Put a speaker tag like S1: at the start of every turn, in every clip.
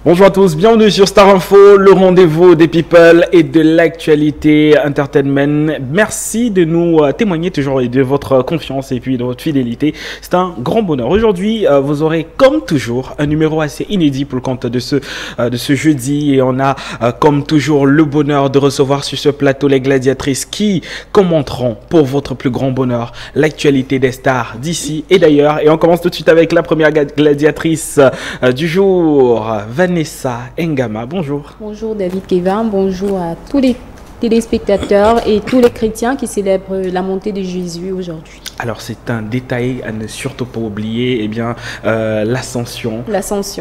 S1: Bonjour à tous, bienvenue sur Star Info, le rendez-vous des people et de l'actualité entertainment. Merci de nous témoigner toujours de votre confiance et puis de votre fidélité. C'est un grand bonheur. Aujourd'hui, vous aurez comme toujours un numéro assez inédit pour le compte de ce jeudi. Et on a comme toujours le bonheur de recevoir sur ce plateau les gladiatrices qui commenteront pour votre plus grand bonheur l'actualité des stars d'ici et d'ailleurs. Et on commence tout de suite avec la première gladiatrice du jour, Vanessa Ngama. Bonjour.
S2: Bonjour David Kevin, bonjour à tous les téléspectateurs et tous les chrétiens qui célèbrent la montée de Jésus aujourd'hui.
S1: Alors c'est un détail à ne surtout pas oublier, eh bien l'Ascension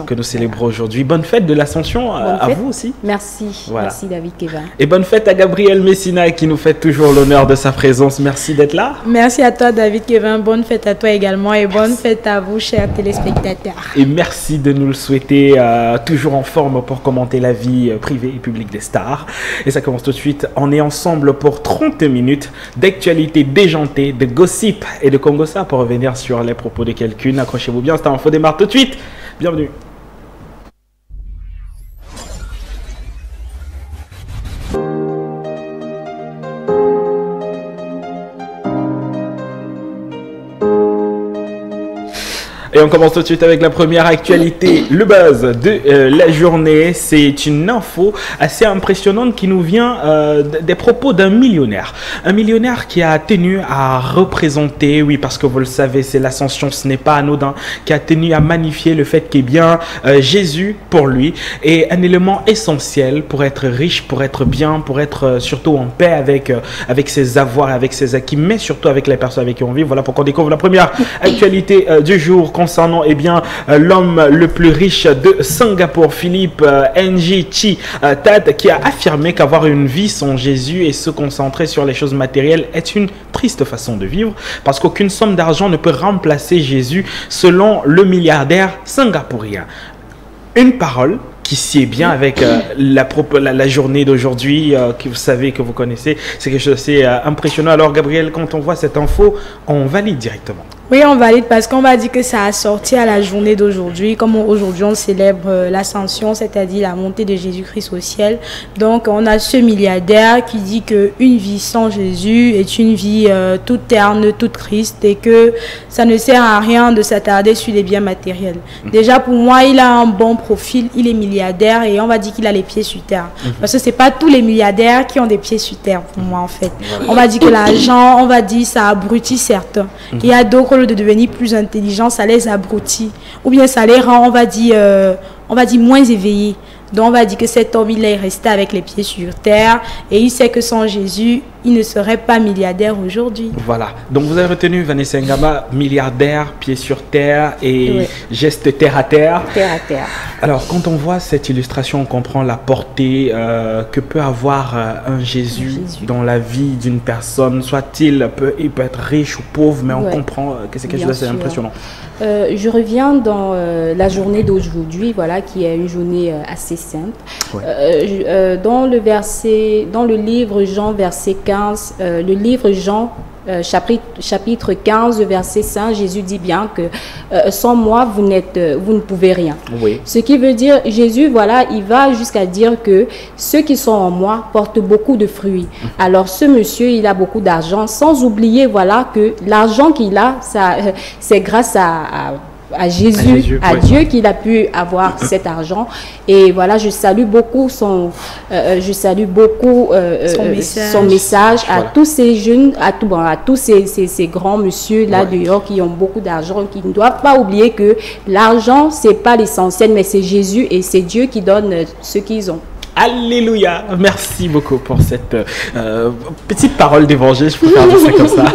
S1: que nous célébrons aujourd'hui. Bonne fête de l'Ascension à vous aussi.
S2: Merci, voilà. Merci David Kevin.
S1: Et bonne fête à Gabriel Messina qui nous fait toujours l'honneur de sa présence. Merci d'être là.
S3: Merci à toi David Kevin, bonne fête à toi également et bonne fête à vous chers téléspectateurs.
S1: Et merci de nous le souhaiter, toujours en forme pour commenter la vie privée et publique des stars. Et ça commence tout de suite. On est ensemble pour 30 minutes d'actualité déjantée, de gossip et de Congossa pour revenir sur les propos de quelqu'un. Accrochez-vous bien, Star Info démarre tout de suite. Bienvenue. Et on commence tout de suite avec la première actualité, le buzz de la journée. C'est une info assez impressionnante qui nous vient des propos d'un millionnaire. Un millionnaire qui a tenu à représenter, oui parce que vous le savez, c'est l'Ascension, ce n'est pas anodin, qui a tenu à magnifier le fait qu'est bien Jésus pour lui est un élément essentiel pour être riche, pour être bien, pour être surtout en paix avec ses avoirs, avec ses acquis, mais surtout avec les personnes avec qui on vit. Voilà pourquoi on découvre la première actualité du jour concernant l'homme le plus riche de Singapour, Philippe Ngchi Tat, qui a affirmé qu'avoir une vie sans Jésus et se concentrer sur les choses matérielles est une triste façon de vivre parce qu'aucune somme d'argent ne peut remplacer Jésus selon le milliardaire singapourien. Une parole qui sied bien avec la journée d'aujourd'hui, que vous savez, que vous connaissez. C'est quelque chose d'assez impressionnant. Alors Gabriel, quand on voit cette info, on valide directement.
S3: Oui, on valide parce qu'on va dire que ça a sorti à la journée d'aujourd'hui. Comme aujourd'hui, on célèbre l'Ascension, c'est-à-dire la montée de Jésus-Christ au ciel. Donc, on a ce milliardaire qui dit qu'une vie sans Jésus est une vie toute terne, toute triste et que ça ne sert à rien de s'attarder sur les biens matériels. Déjà, pour moi, il a un bon profil, il est milliardaire et on va dire qu'il a les pieds sur terre. Parce que ce n'est pas tous les milliardaires qui ont des pieds sur terre, pour moi, en fait. On va dire que l'argent, on va dire, ça abrutit certains. Il y a d'autres de devenir plus intelligents, ça les abrutit ou bien ça les rend, on va dire moins éveillés. Donc on va dire que cet homme, il est resté avec les pieds sur terre et il sait que sans Jésus, il ne serait pas milliardaire aujourd'hui.
S1: Voilà. Donc vous avez retenu Vanessa Ngama, milliardaire, pieds sur terre et geste terre à terre.
S2: Terre à terre.
S1: Alors quand on voit cette illustration, on comprend la portée que peut avoir un Jésus dans la vie d'une personne. Soit-il il peut être riche ou pauvre, mais on comprend que c'est quelque chose d'assez impressionnant.
S2: Je reviens dans la journée d'aujourd'hui, voilà, qui est une journée assez simple. Dans le livre Jean, verset 15, le livre Jean, chapitre 15, verset 5, Jésus dit bien que sans moi, vous ne pouvez rien. Oui. Ce qui veut dire, Jésus, voilà, il va jusqu'à dire que ceux qui sont en moi portent beaucoup de fruits. Alors, ce monsieur, il a beaucoup d'argent, sans oublier, voilà, que l'argent qu'il a, c'est grâce à Jésus, à Dieu qu'il a pu avoir cet argent. Et voilà, je salue beaucoup son message à tous ces jeunes, à tous ces grands monsieur là dehors qui ont beaucoup d'argent, qui ne doivent pas oublier que l'argent, c'est pas l'essentiel, mais c'est Jésus et c'est Dieu qui donne ce qu'ils ont.
S1: Alléluia. Merci beaucoup pour cette petite parole d'évangile, je préfère dire ça comme ça.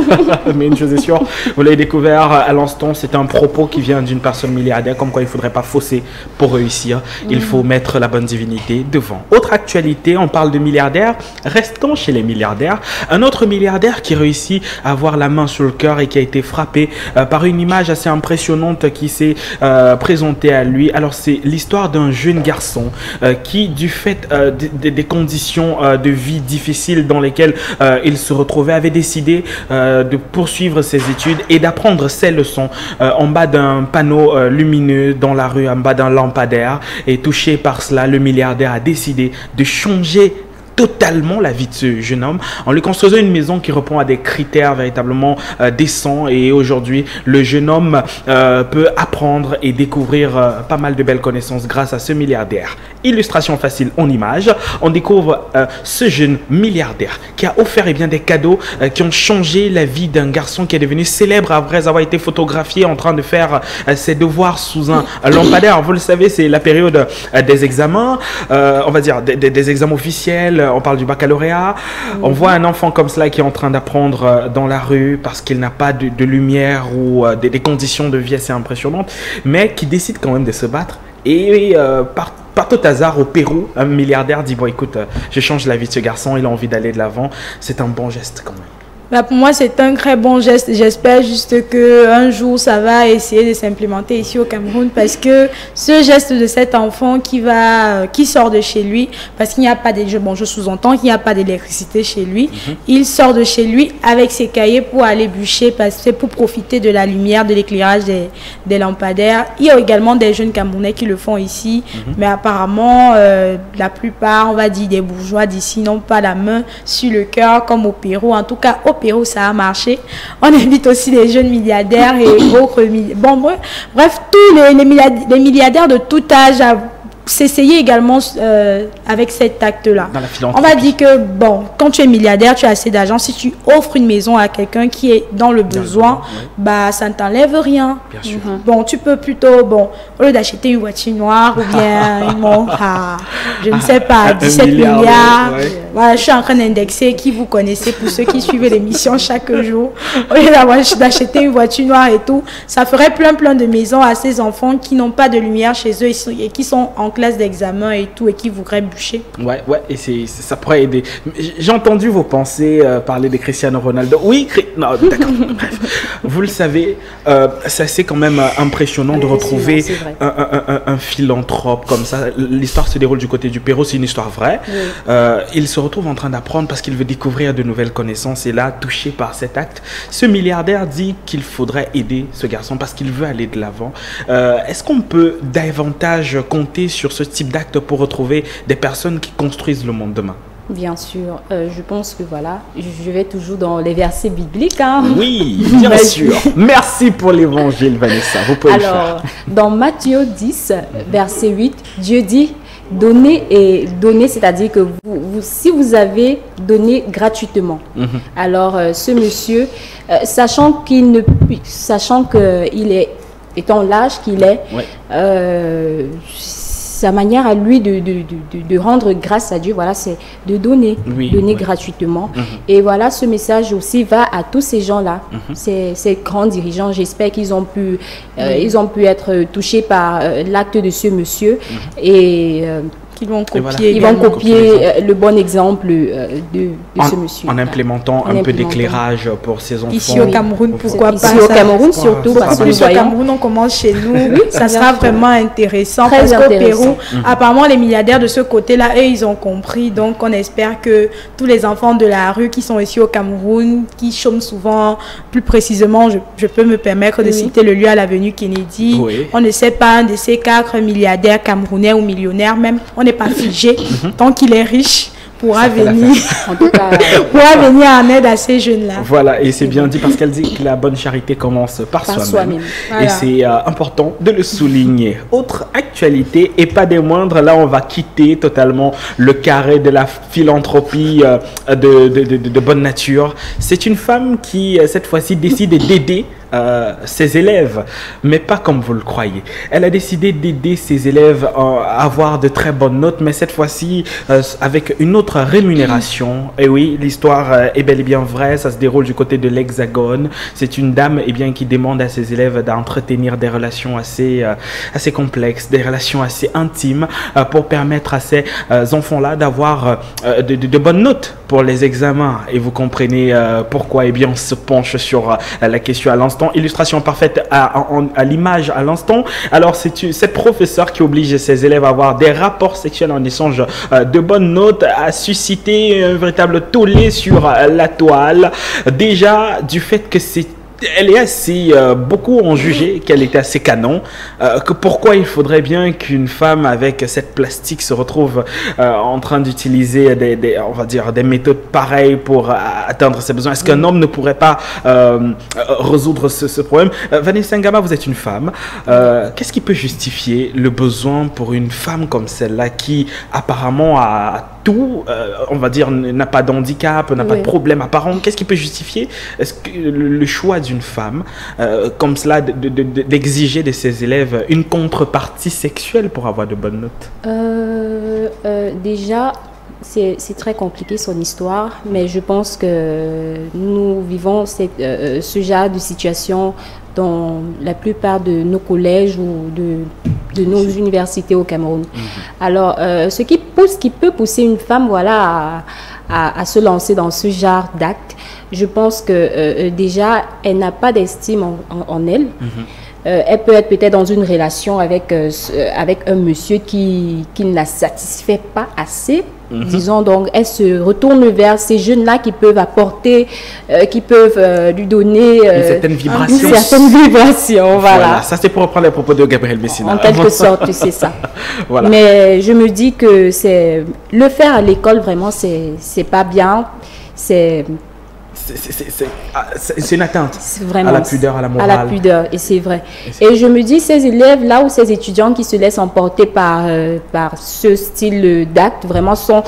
S1: Mais une chose est sûre, vous l'avez découvert à l'instant, c'est un propos qui vient d'une personne milliardaire, comme quoi il ne faudrait pas fausser pour réussir. Il faut mettre la bonne divinité devant. Autre actualité, on parle de milliardaires. Restons chez les milliardaires. Un autre milliardaire qui réussit à avoir la main sur le cœur et qui a été frappé par une image assez impressionnante qui s'est présentée à lui. Alors c'est l'histoire d'un jeune garçon qui, du fait des conditions de vie difficiles dans lesquelles il se retrouvait, avait décidé de poursuivre ses études et d'apprendre ses leçons en bas d'un panneau lumineux dans la rue, en bas d'un lampadaire. Et touché par cela, le milliardaire a décidé de changer totalement la vie de ce jeune homme en lui construisant une maison qui répond à des critères véritablement décents. Et aujourd'hui, le jeune homme peut apprendre et découvrir pas mal de belles connaissances grâce à ce milliardaire. Illustration facile en image, on découvre ce jeune milliardaire qui a offert bien des cadeaux qui ont changé la vie d'un garçon qui est devenu célèbre après avoir été photographié en train de faire ses devoirs sous un lampadaire. Vous le savez, c'est la période des examens, on va dire des examens officiels. On parle du baccalauréat. On voit un enfant comme cela qui est en train d'apprendre dans la rue parce qu'il n'a pas de lumière ou des conditions de vie assez impressionnantes, mais qui décide quand même de se battre. Et par tout hasard, au Pérou, un milliardaire dit, bon écoute, je change la vie de ce garçon, il a envie d'aller de l'avant. C'est un bon geste quand même.
S3: Bah, pour moi, c'est un très bon geste. J'espère juste qu'un jour, ça va essayer de s'implémenter ici au Cameroun, parce que ce geste de cet enfant qui sort de chez lui, parce qu'il n'y a pas je sous-entends qu'il n'y a pas d'électricité chez lui, il sort de chez lui avec ses cahiers pour aller bûcher, parce que c'est pour profiter de la lumière, de l'éclairage des lampadaires. Il y a également des jeunes Camerounais qui le font ici, mais apparemment, la plupart, on va dire, des bourgeois d'ici n'ont pas la main sur le cœur, comme au Pérou. En tout cas, au Pérou, ça a marché. On invite aussi les jeunes milliardaires et autres. Bon, bref, tous les milliardaires de tout âge à s'essayer également avec cet acte-là. On va dire que, bon, quand tu es milliardaire, tu as assez d'argent. Si tu offres une maison à quelqu'un qui est dans le besoin, bah, ça ne t'enlève rien.
S1: Bien sûr.
S3: Bon, tu peux plutôt, bon, au lieu d'acheter une voiture noire ou bien une montre à, je ne sais pas, 17 milliards.
S1: Ouais.
S3: Voilà, je suis en train d'indexer qui vous connaissez pour ceux qui suivent l'émission chaque jour. Au lieu d'acheter une voiture noire et tout, ça ferait plein de maisons à ces enfants qui n'ont pas de lumière chez eux et qui sont en classe d'examen et tout, et qui voudraient bûcher.
S1: Ouais, et ça pourrait aider. J'ai entendu vos pensées parler de Cristiano Ronaldo. Oui, non, d'accord. Vous le savez, c'est assez quand même impressionnant de retrouver un philanthrope comme ça. L'histoire se déroule du côté du Pérou, c'est une histoire vraie. Oui. Il se retrouve en train d'apprendre parce qu'il veut découvrir de nouvelles connaissances, et là, touché par cet acte, ce milliardaire dit qu'il faudrait aider ce garçon parce qu'il veut aller de l'avant. Est-ce qu'on peut davantage compter sur ce type d'acte pour retrouver des personnes qui construisent le monde demain?
S2: Bien sûr, je pense que voilà, je vais toujours dans les versets bibliques. Hein.
S1: Oui, bien sûr. Merci pour l'évangile, Vanessa. Vous pouvez le faire.
S2: Dans Matthieu 10, verset 8, Dieu dit: donner et donner, c'est-à-dire que si vous avez donné gratuitement, alors ce monsieur, sachant qu'il est, étant l'âge qu'il est, sa manière à lui de rendre grâce à Dieu, voilà, c'est de donner, donner gratuitement. Et voilà, ce message aussi va à tous ces gens-là, ces grands dirigeants. J'espère qu'ils ont pu, être touchés par l'acte de ce monsieur et ils vont copier le bon exemple de ce monsieur.
S1: En implémentant un peu d'éclairage pour ces enfants.
S3: Ici au Cameroun, pourquoi pas?
S2: Ici au Cameroun surtout, parce que
S3: au Cameroun, on commence chez nous. Ça sera vraiment intéressant, parce qu'au Pérou, apparemment, les milliardaires de ce côté-là, eux, ils ont compris. Donc, on espère que tous les enfants de la rue qui sont ici au Cameroun, qui chôment souvent, plus précisément, je peux me permettre de citer le lieu à l'avenue Kennedy. On ne sait pas, un de ces 4 milliardaires camerounais ou millionnaires même, on n'est pas figé. Tant qu'il est riche, pourra venir en aide à ces jeunes-là.
S1: Voilà, et c'est bien dit, parce qu'elle dit que la bonne charité commence par soi-même. Voilà. Et c'est important de le souligner. Autre actualité, et pas des moindres, là on va quitter totalement le carré de la philanthropie de bonne nature. C'est une femme qui, cette fois-ci, décide d'aider ses élèves, mais pas comme vous le croyez. Elle a décidé d'aider ses élèves à avoir de très bonnes notes, mais cette fois-ci avec une autre rémunération. Et oui, l'histoire est bel et bien vraie, ça se déroule du côté de l'Hexagone. C'est une dame qui demande à ses élèves d'entretenir des relations assez complexes, des relations assez intimes, pour permettre à ces enfants-là d'avoir de bonnes notes pour les examens. Et vous comprenez pourquoi on se penche sur la question à l'instant. important. Illustration parfaite à l'image à l'instant. Alors, c'est cette professeure qui oblige ses élèves à avoir des rapports sexuels en échange de bonnes notes a suscité un véritable tollé sur la toile. Déjà, du fait que elle est assez, beaucoup ont jugé qu'elle était assez canon, que pourquoi il faudrait bien qu'une femme avec cette plastique se retrouve en train d'utiliser on va dire, des méthodes pareilles pour atteindre ses besoins. Est-ce qu'un homme ne pourrait pas résoudre ce problème? Vanessa Ngama, vous êtes une femme. Qu'est-ce qui peut justifier le besoin pour une femme comme celle-là qui apparemment a tout, on va dire, n'a pas d'handicap, n'a pas de problème apparent? Qu'est-ce qui peut justifier le choix d'une femme comme cela d'exiger de ses élèves une contrepartie sexuelle pour avoir de bonnes notes?
S2: Déjà, c'est très compliqué son histoire, mais je pense que nous vivons ce genre de situation dans la plupart de nos collèges ou de nos universités au Cameroun. Alors, ce qui peut pousser une femme, voilà, à se lancer dans ce genre d'acte, je pense que déjà, elle n'a pas d'estime en elle. Elle peut être peut-être dans une relation avec un monsieur qui ne la satisfait pas assez. Disons donc, elle se retourne vers ces jeunes-là qui peuvent apporter, qui peuvent lui donner
S1: une certaine vibration.
S2: Une certaine vibration, voilà.
S1: Ça, c'est pour reprendre les propos de Gabriel Messina.
S2: En quelque sorte, c'est ça.
S1: Voilà.
S2: Mais je me dis que le faire à l'école, vraiment, c'est pas bien. C'est
S1: une atteinte
S2: vraiment,
S1: à la pudeur, à la morale.
S2: À la pudeur, et c'est vrai. Et je me dis, ces élèves-là ou ces étudiants qui se laissent emporter par ce style d'acte, vraiment sont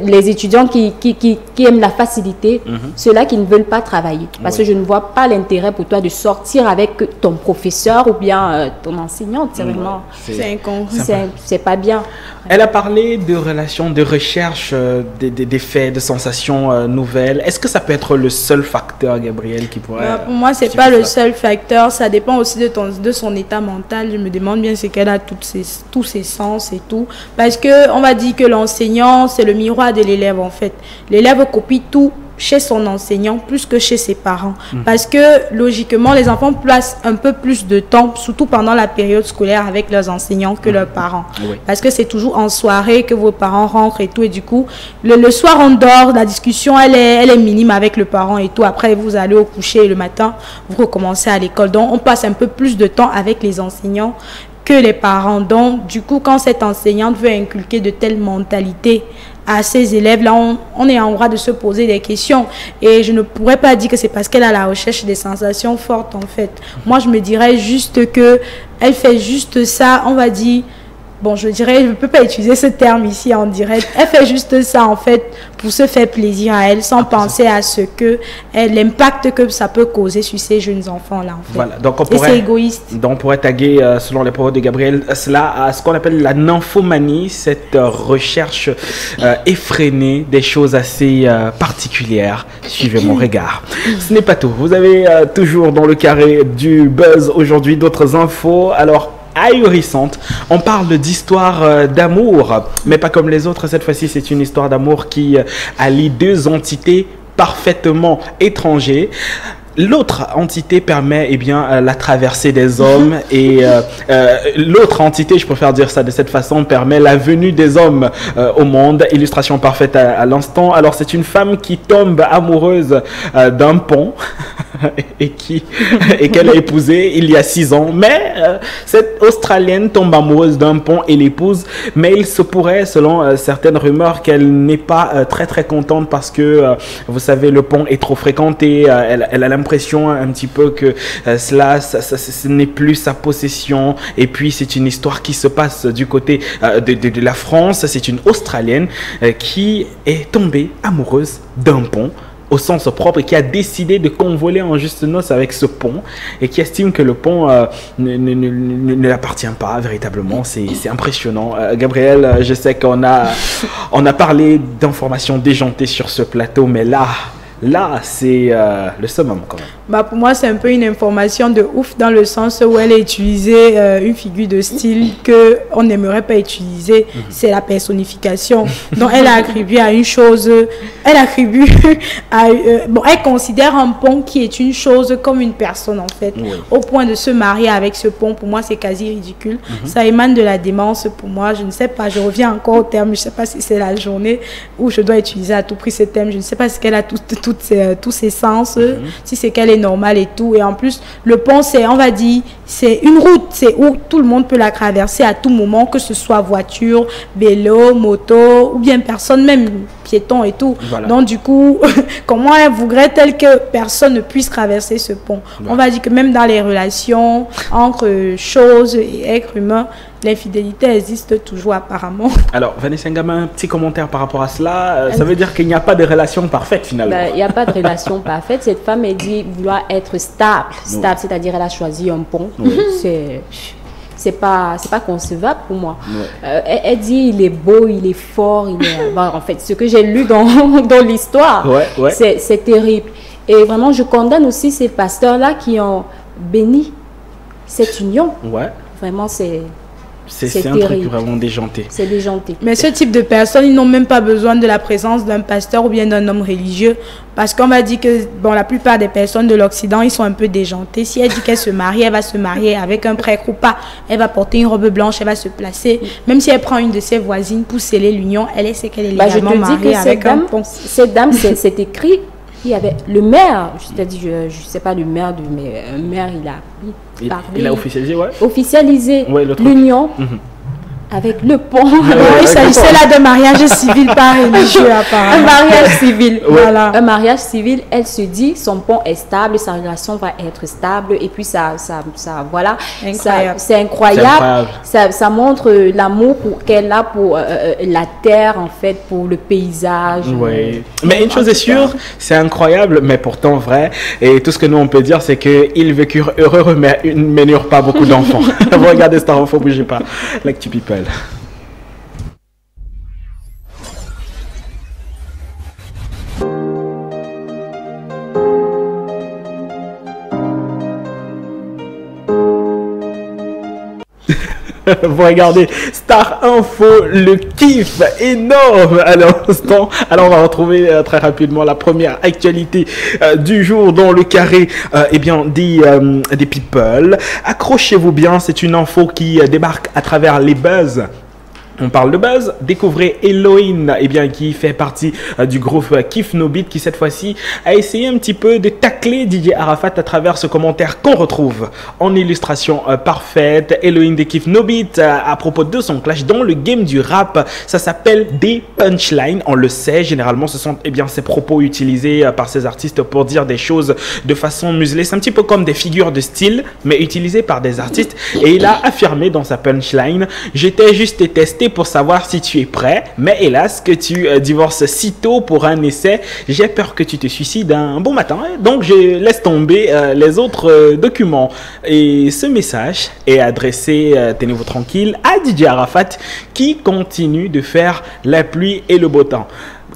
S2: les étudiants qui aiment la facilité, ceux-là qui ne veulent pas travailler. Parce que je ne vois pas l'intérêt pour toi de sortir avec ton professeur ou bien ton enseignante. C'est vraiment...
S3: C'est incongru.
S2: C'est pas bien.
S1: Elle a parlé de relations, de recherche, des faits, de sensations nouvelles. Est-ce que ça peut être le seul facteur, Gabriel, qui pourrait...
S3: Pour moi, c'est pas le seul facteur. Ça dépend aussi de son état mental. Je me demande bien c'est qu'elle a tous ses sens et tout. Parce qu'on va dire que l'enseignant, c'est le miroir de l'élève, en fait. L'élève copie tout chez son enseignant plus que chez ses parents. Parce que, logiquement, les enfants passent un peu plus de temps, surtout pendant la période scolaire, avec leurs enseignants que leurs parents. Parce que c'est toujours en soirée que vos parents rentrent et tout. Et du coup, le soir, on dort, la discussion, elle est minime avec le parent et tout. Après, vous allez au coucher et le matin, vous recommencez à l'école. Donc, on passe un peu plus de temps avec les enseignants que les parents. Donc, du coup, quand cette enseignante veut inculquer de telles mentalités à ces élèves-là, on est en droit de se poser des questions. Et je ne pourrais pas dire que c'est parce qu'elle a la recherche des sensations fortes, en fait. Moi, je me dirais juste que elle fait juste ça, on va dire... Bon, je dirais, je ne peux pas utiliser ce terme ici en direct. Elle fait juste ça, en fait, pour se faire plaisir à elle, sans penser à l'impact que ça peut causer sur ces jeunes enfants-là, en fait.
S1: Voilà, donc
S2: c'est égoïste.
S1: Donc on pourrait taguer, selon les propos de Gabriel, cela à ce qu'on appelle la nymphomanie, cette recherche effrénée des choses assez particulières. Suivez mon regard. Ce n'est pas tout. Vous avez toujours dans le carré du buzz aujourd'hui d'autres infos. Alors, ahurissante. On parle d'histoire d'amour, mais pas comme les autres. Cette fois-ci, c'est une histoire d'amour qui allie deux entités parfaitement étrangères. L'autre entité permet la traversée des hommes et l'autre entité, je préfère dire ça de cette façon, permet la venue des hommes au monde. Illustration parfaite à l'instant. Alors c'est une femme qui tombe amoureuse d'un pont et qu'elle a épousé il y a 6 ans. Mais cette Australienne tombe amoureuse d'un pont et l'épouse. Mais il se pourrait, selon certaines rumeurs, qu'elle n'est pas très très contente parce que, vous savez, le pont est trop fréquenté. Elle a l'impression un petit peu que ce n'est plus sa possession. Et puis c'est une histoire qui se passe du côté de la France. C'est une Australienne qui est tombée amoureuse d'un pont au sens propre et qui a décidé de convoler en juste noces avec ce pont et qui estime que le pont ne l'appartient pas véritablement. C'est impressionnant. Gabriel, je sais qu'on a parlé d'informations déjantées sur ce plateau, mais là, là, c'est le summum quand même.
S3: Bah, pour moi, c'est un peu une information de ouf dans le sens où elle a utilisé une figure de style qu'on n'aimerait pas utiliser. C'est la personnification. Donc, elle a attribué à une chose, elle attribue à... bon, elle considère un pont qui est une chose comme une personne en fait. Oui. Au point de se marier avec ce pont, pour moi, c'est quasi ridicule. Ça émane de la démence pour moi. Je ne sais pas, je reviens encore au terme. Je ne sais pas si c'est la journée où je dois utiliser à tout prix ce thème. Je ne sais pas si elle a tous ses sens, si c'est qu'elle est normale et tout. Et en plus, le pont, c'est, on va dire, c'est une route. C'est où tout le monde peut la traverser à tout moment, que ce soit voiture, vélo, moto, ou bien personne, même piéton et tout. Voilà. Donc, du coup, comment elle voudrait-elle que personne ne puisse traverser ce pont? Ouais. On va dire que même dans les relations entre choses et êtres humains, l'infidélité existe toujours apparemment.
S1: Alors, Vanessa Ngama, un petit commentaire par rapport à cela. Ça veut dire qu'il n'y a pas de relation parfaite finalement.
S2: Il n'y a pas de relation parfaite. Cette femme, elle dit vouloir être stable. Stable, c'est-à-dire elle a choisi un pont. C'est pas concevable pour moi. Elle dit il est beau, il est fort, il est... Bon, en fait, ce que j'ai lu dans l'histoire, c'est terrible. Et vraiment, je condamne aussi ces pasteurs-là qui ont béni cette union. Vraiment, c'est
S1: un truc vraiment déjanté.
S2: C'est déjanté.
S3: Mais ce type de personnes, ils n'ont même pas besoin de la présence d'un pasteur ou bien d'un homme religieux. Parce qu'on va dire que bon, la plupart des personnes de l'Occident, ils sont un peu déjantées. Si elle dit qu'elle se marie, elle va se marier avec un prêtre ou pas. Elle va porter une robe blanche, elle va se placer. Même si elle prend une de ses voisines pour sceller l'union, elle sait qu'elle est légalement mariée avec un pont.
S2: Cette dame, c'est écrit. Il y avait le maire, c'est-à-dire, je ne sais pas le maire, mais un maire,
S1: il a officialisé,
S2: officialisé l'union avec le pont.
S3: Il s'agissait là de mariage civil, pas religieux apparemment.
S2: Un mariage civil. Voilà. Un mariage civil, elle se dit, son pont est stable, sa relation va être stable, et puis ça voilà. C'est incroyable. Ça montre l'amour qu'elle a pour la terre, en fait, pour le paysage.
S1: Mais une chose est sûre, c'est incroyable, mais pourtant vrai. Et tout ce que nous on peut dire, c'est qu'ils vécurent heureux, mais n'eurent pas beaucoup d'enfants. Vous regardez Star Info, bougez pas. L'actu people. Vous regardez Star Info, le kiff énorme à l'instant. Alors on va retrouver très rapidement la première actualité du jour dans le carré des people. Accrochez-vous bien, c'est une info qui débarque à travers les buzz. On parle de buzz, découvrez Elohim, qui fait partie du groupe Kif No Beat, qui cette fois-ci a essayé un petit peu de tacler DJ Arafat à travers ce commentaire qu'on retrouve en illustration parfaite. Elohim de Kif No Beat à propos de son clash dans le game du rap, ça s'appelle des punchlines. On le sait, généralement ce sont ces propos utilisés par ces artistes pour dire des choses de façon muselée. C'est un petit peu comme des figures de style, mais utilisées par des artistes. Et il a affirmé dans sa punchline: j'étais juste testé pour savoir si tu es prêt, mais hélas que tu divorces si tôt pour un essai, j'ai peur que tu te suicides un bon matin, donc je laisse tomber les autres documents. Et ce message est adressé, tenez-vous tranquille, à DJ Arafat qui continue de faire la pluie et le beau temps.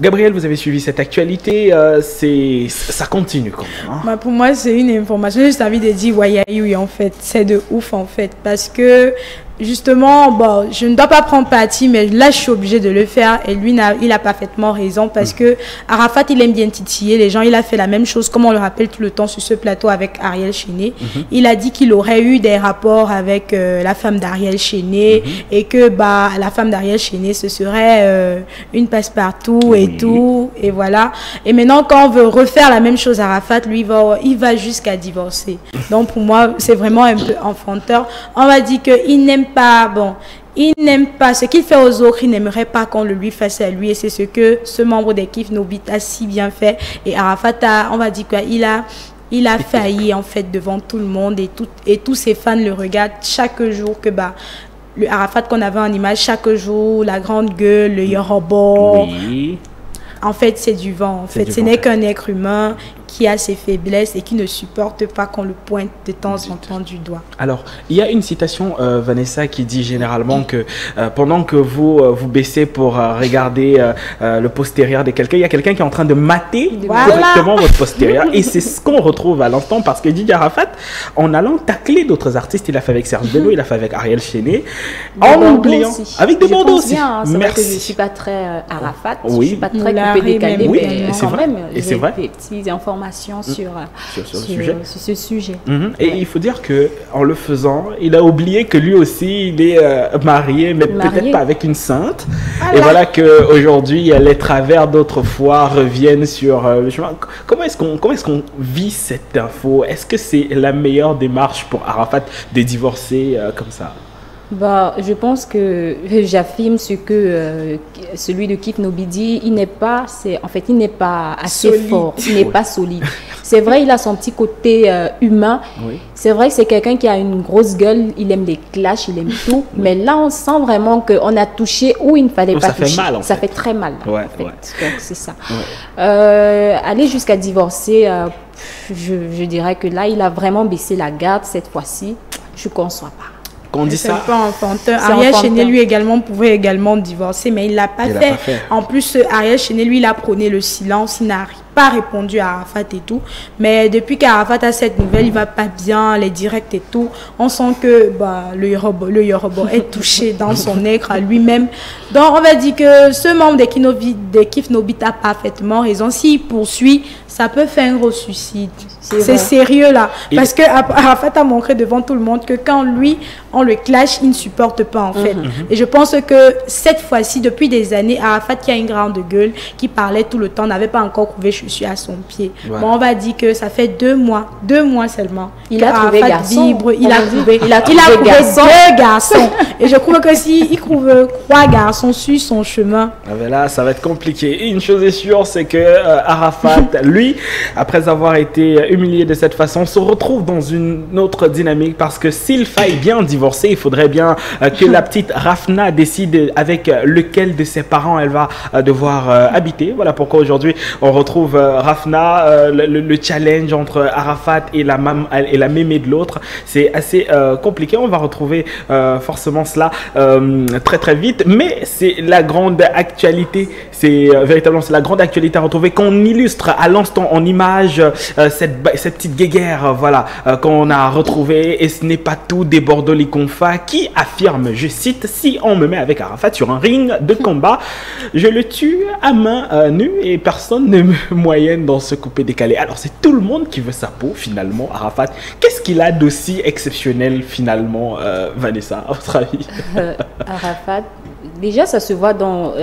S1: Gabriel, vous avez suivi cette actualité, ça continue quand même.
S3: Pour moi, c'est une information, j'ai juste envie de dire oui, en fait, c'est de ouf en fait, parce que justement, je ne dois pas prendre parti, mais là, je suis obligée de le faire. Et lui, il a parfaitement raison parce que Arafat, il aime bien titiller les gens. Il a fait la même chose, comme on le rappelle tout le temps sur ce plateau avec Ariel Chéné. Il a dit qu'il aurait eu des rapports avec la femme d'Ariel Chéné et que la femme d'Ariel Chéné, ce serait une passe-partout et tout. Et voilà. Et maintenant, quand on veut refaire la même chose à Arafat, lui, il va jusqu'à divorcer. Donc, pour moi, c'est vraiment un peu enfanteur. On va dire qu'il n'aime pas, il n'aime pas ce qu'il fait aux autres, il n'aimerait pas qu'on le lui fasse à lui, et c'est ce que ce membre des Kif No Beat a si bien fait. Et Arafat on va dire quoi, il a failli en fait devant tout le monde, et tous ses fans le regardent chaque jour que le Arafat qu'on avait en image chaque jour, la grande gueule, le Yoruba. En fait, c'est du vent. En fait, ce n'est qu'un être humain. qui a ses faiblesses et qui ne supporte pas qu'on le pointe de temps en temps du doigt.
S1: Alors, il y a une citation, Vanessa, qui dit généralement que pendant que vous baissez pour regarder le postérieur de quelqu'un, il y a quelqu'un qui est en train de mater correctement votre postérieur. Et c'est ce qu'on retrouve à l'instant, parce que Didier Arafat, en allant tacler d'autres artistes, il a fait avec Serge Bello, il a fait avec Ariel Cheney, en oubliant, avec des bandeaux aussi.
S2: Bien, c'est vrai que je ne suis pas très Arafat, je ne
S1: Oui.
S2: suis pas très coupé décalé,
S1: Oui,
S2: mais
S1: c'est
S2: quand
S1: vrai.
S2: même,
S1: Et c'est vrai.
S2: j'ai des petites informations sur ce sujet.
S1: Et il faut dire que en le faisant, il a oublié que lui aussi, il est marié, mais peut-être pas avec une sainte. Voilà. Et voilà qu'aujourd'hui, les travers d'autrefois reviennent sur le chemin. Comment est-ce qu'on vit cette info? Est-ce que c'est la meilleure démarche pour Arafat de divorcer comme ça?
S2: Bah, je pense que j'affirme ce que celui de Kif Nobidi, il n'est pas assez solide. Fort, il n'est pas solide. C'est vrai, il a son petit côté humain. Oui. C'est vrai que c'est quelqu'un qui a une grosse gueule, il aime les clashs, il aime tout. Mais là, on sent vraiment qu'on a touché où il ne fallait pas toucher.
S1: Ça fait mal,
S2: ça fait très mal.
S1: Ouais,
S2: en fait.
S1: Ouais.
S2: Donc, c'est ça. Ouais. Aller jusqu'à divorcer, je dirais que là, il a vraiment baissé la garde cette fois-ci. Je ne conçois pas.
S1: Qu'on dit ça.
S3: C'est pas enfantin. Ariel Cheney, lui également, pouvait également divorcer, mais il ne l'a pas fait. En plus, Ariel Cheney, lui, il a prôné le silence, il n'a pas répondu à Arafat et tout. Mais depuis qu'Arafat a cette nouvelle, il va pas bien, les directs et tout. On sent que le Yoruba est touché dans son être à lui-même. Donc, on va dire que ce membre de Kif Nobit a parfaitement raison. S'il poursuit, ça peut faire un gros suicide. C'est sérieux là. Parce que Arafat a montré devant tout le monde que quand lui, on le clash, il ne supporte pas en fait. Et je pense que cette fois-ci, depuis des années, Arafat qui a une grande gueule, qui parlait tout le temps, n'avait pas encore trouvé chaussure à son pied. Ouais. Bon, on va dire que ça fait 2 mois seulement.
S2: Il a trouvé garçon.
S3: Vibre, il a trouvé deux garçons. Et je crois que s'il trouve 3 garçons sur son chemin.
S1: Ah ben là, ça va être compliqué. Une chose est sûre, c'est que Arafat, lui, après avoir été humilié de cette façon, se retrouve dans une autre dynamique, parce que s'il faille bien divorcer, il faudrait bien que la petite Rafna décide avec lequel de ses parents elle va devoir habiter. Voilà pourquoi aujourd'hui on retrouve Rafna, le challenge entre Arafat et la mémé de l'autre. C'est assez compliqué. On va retrouver forcément cela très très vite, mais c'est la grande actualité. C'est véritablement la grande actualité à retrouver, qu'on illustre à l'instant en image cette petite guéguerre, voilà, qu'on a retrouvée. Et ce n'est pas tout, des Bordeaux Likonfa qui affirme, je cite: si on me met avec Arafat sur un ring de combat, je le tue à main nue et personne ne me moyenne dans ce coupé décalé. Alors c'est tout le monde qui veut sa peau finalement. Arafat, qu'est-ce qu'il a d'aussi exceptionnel finalement, Vanessa, à votre avis?
S2: Arafat, déjà ça se voit dans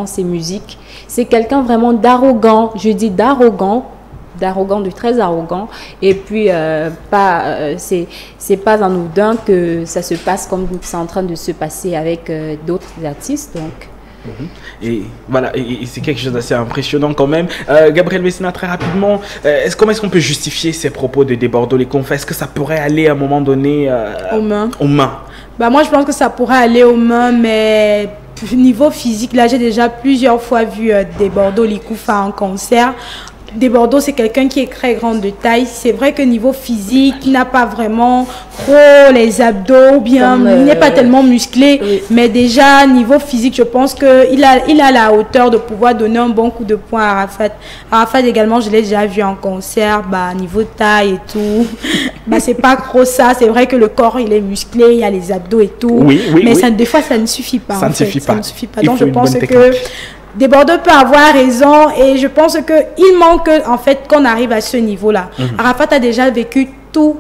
S2: ses musiques. C'est quelqu'un vraiment d'arrogant, je dis d'arrogant, de très arrogant. Et puis c'est pas anodin que ça se passe comme c'est en train de se passer avec d'autres artistes. Donc
S1: et voilà, et c'est quelque chose d'assez impressionnant quand même. Gabriel Messina, très rapidement, comment est-ce qu'on peut justifier ces propos de Bordeaux Likonfa? Est-ce que ça pourrait aller à un moment donné aux mains?
S3: Bah moi je pense que ça pourrait aller aux mains, mais niveau physique, là j'ai déjà plusieurs fois vu Bordeaux Likonfa en concert. Bordeaux, c'est quelqu'un qui est très grand de taille. C'est vrai que niveau physique, il n'a pas vraiment trop les abdos, ou bien il n'est pas tellement musclé. Oui. Mais déjà, niveau physique, je pense qu'il a la hauteur de pouvoir donner un bon coup de poing à Arafat. Arafat également, je l'ai déjà vu en concert, niveau taille et tout. C'est pas trop ça. C'est vrai que le corps, il est musclé, il y a les abdos et tout. Mais des fois, ça ne suffit pas.
S1: Ça ne suffit pas.
S3: Donc, je pense que Bordeaux peut avoir raison, et je pense qu'il manque en fait qu'on arrive à ce niveau-là. Arafat a déjà vécu tout,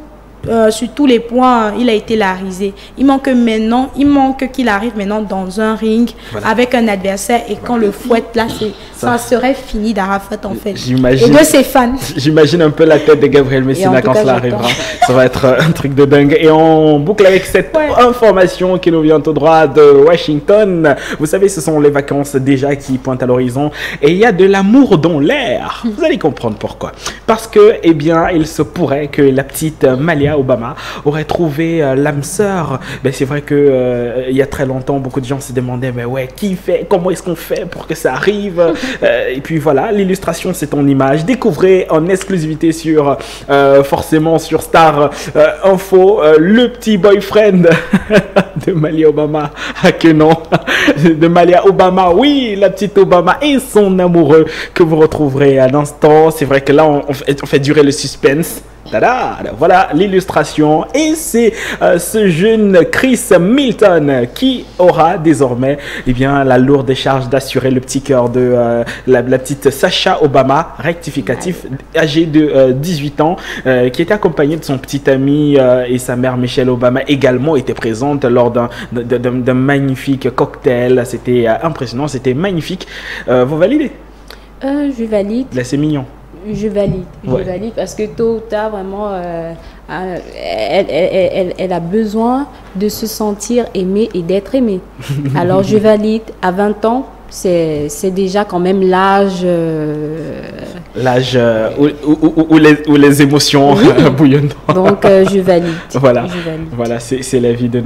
S3: sur tous les points, il a été larisé. Il manque qu'il arrive maintenant dans un ring avec un adversaire, et quand le fouette là, ça serait fini d'Arafat en fait. Et de ses fans.
S1: J'imagine un peu la tête de Gabriel Messina quand cela arrivera. Ça va être un truc de dingue. Et on boucle avec cette information qui nous vient tout droit de Washington. Vous savez, ce sont les vacances déjà qui pointent à l'horizon, et il y a de l'amour dans l'air. Vous allez comprendre pourquoi. Parce que, eh bien, il se pourrait que la petite Malia Malia Obama aurait trouvé l'âme sœur. Ben, c'est vrai que il y a très longtemps, beaucoup de gens se demandaient, mais ouais, comment est-ce qu'on fait pour que ça arrive? Et puis voilà, l'illustration, c'est ton image. Découvrez en exclusivité sur, forcément sur Star Info, le petit boyfriend de Malia Obama. Ah que non, de Malia Obama, oui, la petite Obama et son amoureux que vous retrouverez à l'instant. C'est vrai que là, on fait durer le suspense. Tada, voilà l'illustration et c'est ce jeune Chris Milton qui aura désormais la lourde charge d'assurer le petit cœur de la petite Sasha Obama, rectificatif, âgée de 18 ans, qui était accompagnée de son petit ami et sa mère Michelle Obama également était présente lors d'un magnifique cocktail. C'était impressionnant, c'était magnifique. Vous validez?
S2: Je valide.
S1: Là, c'est mignon.
S2: Je valide, parce que tôt ou tard, vraiment, elle a besoin de se sentir aimée et d'être aimée. Alors, je valide. À 20 ans, c'est déjà quand même l'âge...
S1: L'âge où les émotions bouillonnent.
S2: Donc, je valide.
S1: Voilà, c'est l'avis de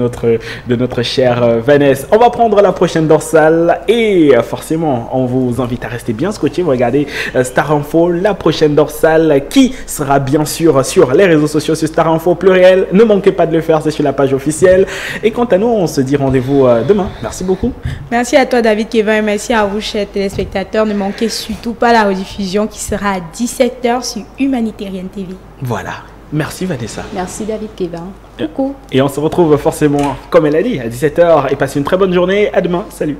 S1: notre chère Vanessa. On va prendre la prochaine dorsale et forcément, on vous invite à rester bien scotché. Vous regardez Star Info, la prochaine dorsale qui sera bien sûr sur les réseaux sociaux sur Star Info pluriel. Ne manquez pas de le faire, c'est sur la page officielle. Et quant à nous, on se dit rendez-vous demain. Merci beaucoup.
S3: Merci à toi, David Kevin, et merci à vous, chers téléspectateurs. Ne manquez surtout pas la rediffusion qui sera à 17h sur Humanitarian TV.
S1: Voilà. Merci Vanessa.
S2: Merci David Kevin. Coucou.
S1: Et on se retrouve forcément, comme elle a dit, à 17h et passez une très bonne journée. À demain. Salut.